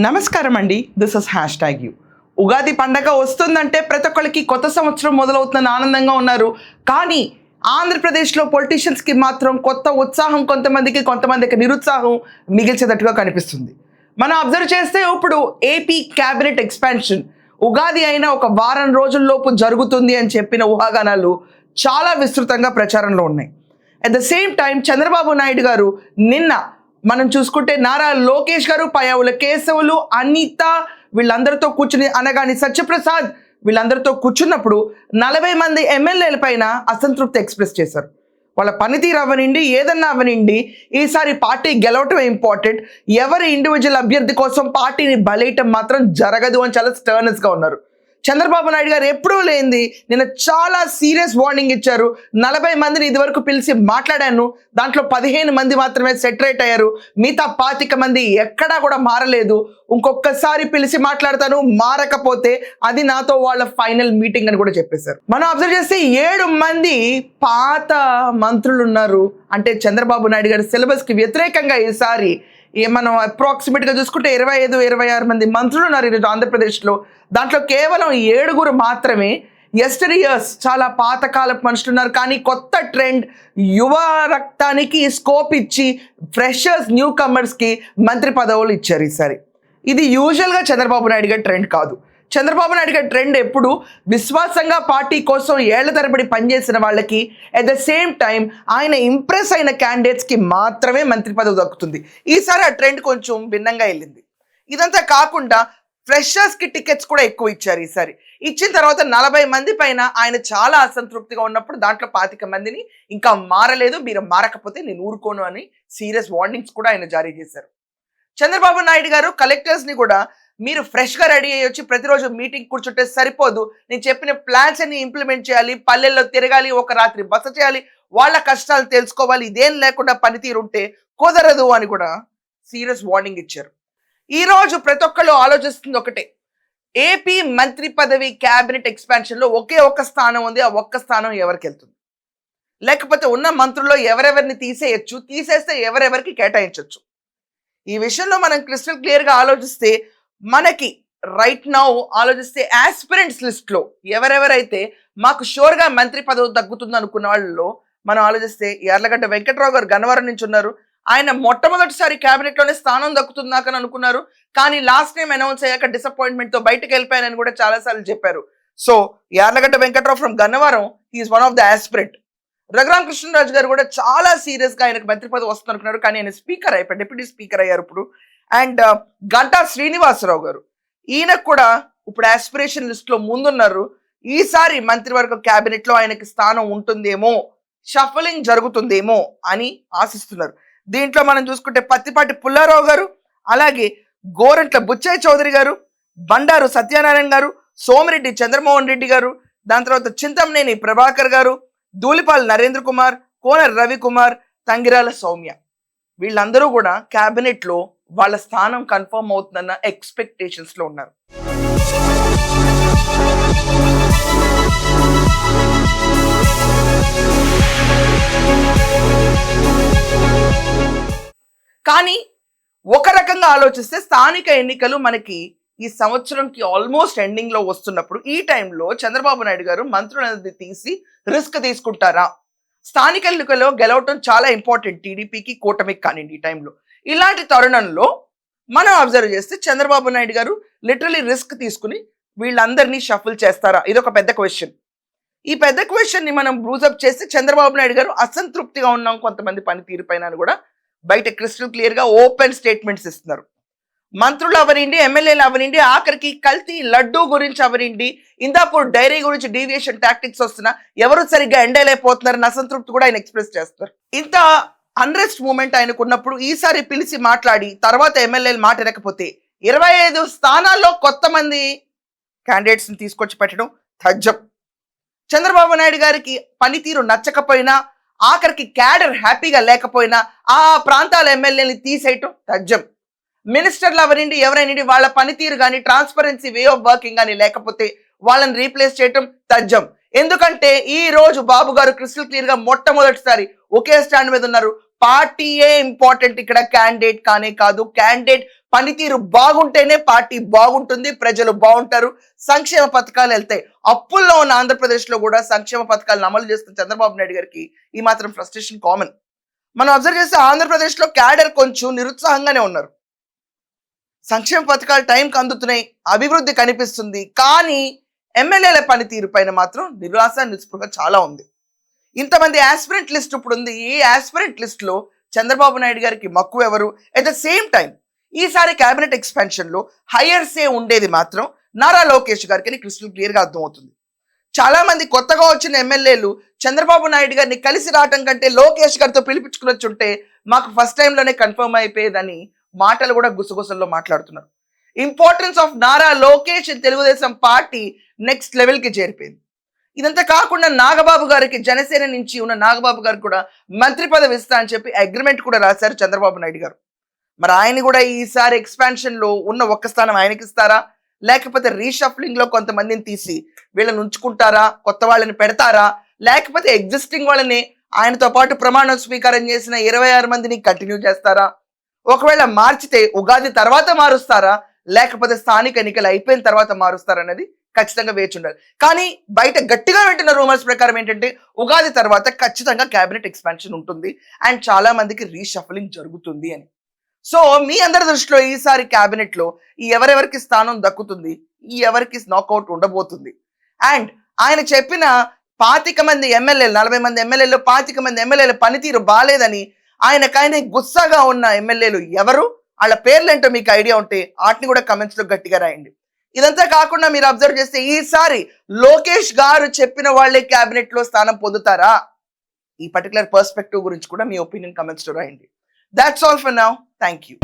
నమస్కారం అండి. This is #you. Ugadi పండగ వస్తుందంటే ప్రతి ఒక్కరికి కొత్త సంవత్సరం మొదలవుతుందని ఆనందంగా ఉన్నారు. కానీ ఆంధ్రప్రదేశ్లో పొలిటీషియన్స్కి మాత్రం కొత్త ఉత్సాహం కొంతమందికి నిరుత్సాహం మిగిల్చేటట్టుగా కనిపిస్తుంది. మనం అబ్జర్వ్ చేస్తే ఇప్పుడు ఏపీ క్యాబినెట్ ఎక్స్పాన్షన్ ఉగాది అయిన ఒక వారం రోజుల్లోపు జరుగుతుంది అని చెప్పిన ఊహాగానాలు చాలా విస్తృతంగా ప్రచారంలో ఉన్నాయి. At the same time Chandrababu Naidu గారు నిన్న మనం చూసుకుంటే నారా లోకేష్ గారు, పయ్యావుల కేశవులు, అనిత వీళ్ళందరితో కూర్చుని అనగాని సత్యప్రసాద్ వీళ్ళందరితో కూర్చున్నప్పుడు 40 మంది ఎమ్మెల్యేల పైన అసంతృప్తి ఎక్స్ప్రెస్ చేశారు. వాళ్ళ పనితీరు అవనండి, ఏదన్నా అవనండి, ఈసారి పార్టీ గెలవటం ఇంపార్టెంట్, ఎవరి ఇండివిజువల్ అభ్యర్థి కోసం పార్టీని బలేయటం మాత్రం జరగదు అని చాలా స్టర్నెస్గా ఉన్నారు. చంద్రబాబు నాయుడు గారు ఎప్పుడూ లేనిది నిన్న చాలా సీరియస్ వార్నింగ్ ఇచ్చారు. 40 మందిని ఇదివరకు పిలిచి మాట్లాడాను, దాంట్లో 15 మంది మాత్రమే సెటరేట్ అయ్యారు, మిగతా 25 మంది ఎక్కడా కూడా మారలేదు, ఇంకొకసారి పిలిచి మాట్లాడతాను, మారకపోతే అది నాతో వాళ్ళ ఫైనల్ మీటింగ్ అని కూడా చెప్పేశారు. మనం అబ్జర్వ్ చేస్తే 7 మంది పాత మంత్రులు ఉన్నారు. అంటే చంద్రబాబు నాయుడు గారి సిలబస్కి వ్యతిరేకంగా ఈసారి మనం అప్రాక్సిమేట్గా చూసుకుంటే 25-26 మంది మంత్రులు ఉన్నారు ఈరోజు ఆంధ్రప్రదేశ్లో. దాంట్లో కేవలం 7 మాత్రమే ఇయర్స్ చాలా పాతకాలపు మనుషులు ఉన్నారు. కానీ కొత్త ట్రెండ్, యువ రక్తానికి స్కోప్ ఇచ్చి ఫ్రెషర్స్, న్యూ కమర్స్కి మంత్రి పదవులు ఇచ్చారు ఈసారి. ఇది యూజువల్గా చంద్రబాబు నాయుడు గారి ట్రెండ్ కాదు. చంద్రబాబు నాయుడు గారి ట్రెండ్ ఎప్పుడు విశ్వాసంగా పార్టీ కోసం ఏళ్ల తరబడి పనిచేసిన వాళ్ళకి, అట్ ద సేమ్ టైం ఆయన ఇంప్రెస్ అయిన క్యాండిడేట్స్కి మాత్రమే మంత్రి పదవి దక్కుతుంది. ఈసారి ఆ ట్రెండ్ కొంచెం భిన్నంగా వెళ్ళింది. ఇదంతా కాకుండా ఫ్రెషర్స్కి టికెట్స్ కూడా ఎక్కువ ఇచ్చారు ఈసారి. ఇచ్చిన తర్వాత 40 మంది పైన ఆయన చాలా అసంతృప్తిగా ఉన్నప్పుడు దాంట్లో 25 మందిని ఇంకా మారలేదు, మీరు మారకపోతే నేను ఊరుకోను అని సీరియస్ వార్నింగ్స్ కూడా ఆయన జారీ చేశారు. చంద్రబాబు నాయుడు గారు కలెక్టర్స్ని కూడా మీరు ఫ్రెష్గా రెడీ అయ్యి వచ్చి ప్రతిరోజు మీటింగ్ కూర్చుంటే సరిపోదు, నేను చెప్పిన ప్లాన్స్ అన్ని ఇంప్లిమెంట్ చేయాలి, పల్లెల్లో తిరగాలి, ఒక రాత్రి బస చేయాలి, వాళ్ళ కష్టాలు తెలుసుకోవాలి, ఇదేం లేకుండా పనితీరు ఉంటే కుదరదు అని కూడా సీరియస్ వార్నింగ్ ఇచ్చారు. ఈరోజు ప్రతి ఒక్కళ్ళు ఆలోచిస్తుంది ఒకటే, ఏపీ మంత్రి పదవి క్యాబినెట్ ఎక్స్పాన్షన్లో ఒకే ఒక్క స్థానం ఉంది, ఆ ఒక్క స్థానం ఎవరికి వెళ్తుంది, లేకపోతే ఉన్న మంత్రుల్లో ఎవరెవరిని తీసేయచ్చు, తీసేస్తే ఎవరెవరికి కేటాయించవచ్చు. ఈ విషయంలో మనం క్రిస్టల్ క్లియర్గా ఆలోచిస్తే మనకి రైట్ నౌ ఆలోచిస్తే ఆస్పిరెంట్స్ లిస్ట్లో ఎవరెవరైతే మాకు షూర్గా మంత్రి పదవి తగ్గుతుంది అనుకున్న వాళ్ళలో మనం ఆలోచిస్తే యార్లగడ్డ వెంకట్రావు గారు గన్నవరం నుంచి ఉన్నారు. ఆయన మొట్టమొదటిసారి క్యాబినెట్లోనే స్థానం దక్కుతుంది నాకని అనుకున్నారు. కానీ లాస్ట్ టైం అనౌన్స్ అయ్యాక డిసప్పాయింట్మెంట్తో బయటకు వెళ్ళిపోయానని కూడా చాలాసార్లు చెప్పారు. So Yarlagadda Venkatrao from Gannavaram, he is one of the aspirant. Raghurama Krishnaraju గారు కూడా చాలా సీరియస్గా ఆయనకు మంత్రి పదవి వస్తుంది అనుకున్నారు. కానీ ఆయన స్పీకర్ అయిపోయారు, డిప్యూటీ స్పీకర్ అయ్యారు ఇప్పుడు. అండ్ గంటా శ్రీనివాసరావు గారు, ఈయనకు కూడా ఇప్పుడు ఆస్పిరేషన్ లిస్ట్లో ముందున్నారు. ఈసారి మంత్రివర్గ క్యాబినెట్లో ఆయనకి స్థానం ఉంటుందేమో, షఫలింగ్ జరుగుతుందేమో అని ఆశిస్తున్నారు. దీంట్లో మనం చూసుకుంటే పత్తిపాటి పుల్లారావు గారు, అలాగే గోరంట్ల బుచ్చయ్య చౌదరి గారు, బండారు సత్యనారాయణ గారు, సోమిరెడ్డి చంద్రమోహన్ రెడ్డి గారు, దాని తర్వాత చింతమనేని ప్రభాకర్ గారు, ధూళిపాల్ నరేంద్ర కుమార్, కోన రవికుమార్, తంగిరాల సౌమ్య, వీళ్ళందరూ కూడా క్యాబినెట్లో వాళ్ళ స్థానం కన్ఫర్మ్ అవుతుందన్న ఎక్స్పెక్టేషన్స్లో ఉన్నారు. కానీ ఒక రకంగా ఆలోచిస్తే స్థానిక ఎన్నికలు మనకి ఈ సంవత్సరంకి ఆల్మోస్ట్ ఎండింగ్లో వస్తున్నప్పుడు ఈ టైంలో చంద్రబాబు నాయుడు గారు మంత్రులనేది తీసి రిస్క్ తీసుకుంటారా? స్థానిక ఎన్నికల్లో గెలవటం చాలా ఇంపార్టెంట్ టీడీపీకి, కూటమికి. కానీ ఈ టైంలో ఇలాంటి తరుణంలో మనం అబ్జర్వ్ చేస్తే చంద్రబాబు నాయుడు గారు లిటరలీ రిస్క్ తీసుకుని వీళ్ళందరినీ షఫుల్ చేస్తారా? ఇదొక పెద్ద క్వశ్చన్. ఈ పెద్ద క్వశ్చన్ని మనం బ్రూజప్ చేస్తే చంద్రబాబు నాయుడు గారు అసంతృప్తిగా ఉన్నాం కొంతమంది పనితీరు పైన అని కూడా బయట క్రిస్టల్ క్లియర్గా ఓపెన్ స్టేట్మెంట్స్ ఇస్తున్నారు. మంత్రులు అవనండి, ఎమ్మెల్యేలు అవనండి, ఆఖరికి కల్తీ లడ్డూ గురించి అవనండి, ఇందాపూర్ డైరీ గురించి డీవియేషన్ టాక్టిక్స్ వస్తున్నా ఎవరు సరిగ్గా ఎండలేకపోతున్నారని అసంతృప్తి కూడా ఆయన ఎక్స్ప్రెస్ చేస్తారు. ఇంత అన్రెస్ట్ మూమెంట్ ఆయనకు ఉన్నప్పుడు ఈసారి పిలిచి మాట్లాడి తర్వాత ఎమ్మెల్యేలు మాట వినకపోతే 25 స్థానాల్లో కొత్త మంది క్యాండిడేట్స్ని తీసుకొచ్చి పెట్టడం తథ్యం. చంద్రబాబు నాయుడు గారికి పనితీరు నచ్చకపోయినా, ఆఖరికి క్యాడర్ హ్యాపీగా లేకపోయినా ఆ ప్రాంతాల ఎమ్మెల్యేని తీసేయటం తథ్యం. మినిస్టర్లు ఎవరండి, ఎవరైనా వాళ్ళ పనితీరు కానీ ట్రాన్స్పరెన్సీ వే ఆఫ్ వర్కింగ్ కానీ లేకపోతే వాళ్ళని రీప్లేస్ చేయటం తథ్యం. ఎందుకంటే ఈ రోజు బాబు గారు క్రిస్టల్ క్లియర్ గా మొట్టమొదటిసారి ఒకే స్టాండ్ మీద ఉన్నారు. పార్టీయే ఇంపార్టెంట్ ఇక్కడ, క్యాండిడేట్ కానే కాదు. క్యాండిడేట్ పనితీరు బాగుంటేనే పార్టీ బాగుంటుంది, ప్రజలు బాగుంటారు, సంక్షేమ పథకాలు వెళ్తాయి. అప్పుల్లో ఉన్న ఆంధ్రప్రదేశ్ లో కూడా సంక్షేమ పథకాలను అమలు చేస్తున్న చంద్రబాబు నాయుడు గారికి ఈ మాత్రం ఫ్రస్ట్రేషన్ కామన్. మనం అబ్జర్వ్ చేస్తే ఆంధ్రప్రదేశ్ లో క్యాడర్ కొంచెం నిరుత్సాహంగానే ఉన్నారు. సంక్షేమ పథకాలు టైంకి అందుతున్నాయి, అభివృద్ధి కనిపిస్తుంది, కానీ ఎమ్మెల్యేల పనితీరు పైన మాత్రం నిరాశ నిస్పృహ చాలా ఉంది. ఇంతమంది ఆస్పిరెంట్ లిస్ట్ ఇప్పుడు ఉంది. ఈ ఆస్పిరెంట్ లిస్ట్ లో చంద్రబాబు నాయుడు గారికి మక్కువ ఎవరు? ఎట్ ద సేమ్ టైం ఈసారి కేబినెట్ ఎక్స్పాన్షన్ లో హైయర్ సే ఉండేది మాత్రం నారా లోకేష్ గారికి అని క్రిస్టల్ క్లియర్ గా అర్థమవుతుంది. చాలా మంది కొత్తగా వచ్చిన ఎమ్మెల్యేలు చంద్రబాబు నాయుడు గారిని కలిసి రావటం కంటే లోకేష్ గారితో పిలిపించుకుని వచ్చుంటే మాకు ఫస్ట్ టైంలోనే కన్ఫర్మ్ అయిపోయేదని మాటలు కూడా గుసగుసల్లో మాట్లాడుతున్నారు. Importance of Nara Lokesh Telugu Desam party next level కి చేరిపోయింది. ఇదంతా కాకుండా నాగబాబు గారికి, జనసేన నుంచి ఉన్న నాగబాబు గారికి కూడా మంత్రి పదవి ఇస్తా అని చెప్పి అగ్రిమెంట్ కూడా రాశారు చంద్రబాబు నాయుడు గారు. మరి ఆయన కూడా ఈసారి ఎక్స్పాన్షన్ లో ఉన్న ఒక్క స్థానం ఆయనకి ఇస్తారా, లేకపోతే రీషఫ్లింగ్ లో కొంతమందిని తీసి వీళ్ళని ఉంచుకుంటారా, కొత్త వాళ్ళని పెడతారా, లేకపోతే ఎగ్జిస్టింగ్ వాళ్ళని ఆయనతో పాటు ప్రమాణ స్వీకారం చేసిన 26 మందిని కంటిన్యూ చేస్తారా? ఒకవేళ మార్చితే ఉగాది తర్వాత మారుస్తారా, లేకపోతే స్థానిక ఎన్నికలు అయిపోయిన తర్వాత మారుస్తారన్నది ఖచ్చితంగా వేచి ఉండాలి. కానీ బయట గట్టిగా వింటున్న రూమర్స్ ప్రకారం ఏంటంటే ఉగాది తర్వాత ఖచ్చితంగా క్యాబినెట్ ఎక్స్పాన్షన్ ఉంటుంది అండ్ చాలా మందికి రీషఫలింగ్ జరుగుతుంది అని. సో మీ అందరి దృష్టిలో ఈసారి క్యాబినెట్ లో ఈ ఎవరెవరికి స్థానం దక్కుతుంది, ఈ ఎవరికి నాకౌట్ ఉండబోతుంది? అండ్ ఆయన చెప్పిన 25 మంది ఎమ్మెల్యేలు, 40 మంది ఎమ్మెల్యేలు, 25 మంది ఎమ్మెల్యేల పనితీరు బాలేదని ఆయనకైనా గుస్సాగా ఉన్న ఎమ్మెల్యేలు ఎవరు, వాళ్ళ పేర్లు ఏంటో మీకు ఐడియా ఉంటే వాటిని కూడా కమెంట్స్ లో గట్టిగా రాయండి. ఇదంతా కాకుండా మీరు అబ్జర్వ్ చేస్తే ఈసారి లోకేష్ గారు చెప్పిన వాళ్ళే క్యాబినెట్ లో స్థానం పొందుతారా? ఈ పర్టికులర్ పర్స్పెక్టివ్ గురించి కూడా మీ ఒపీనియన్ కమెంట్స్ లో రాయండి. That's all for now. Thank you.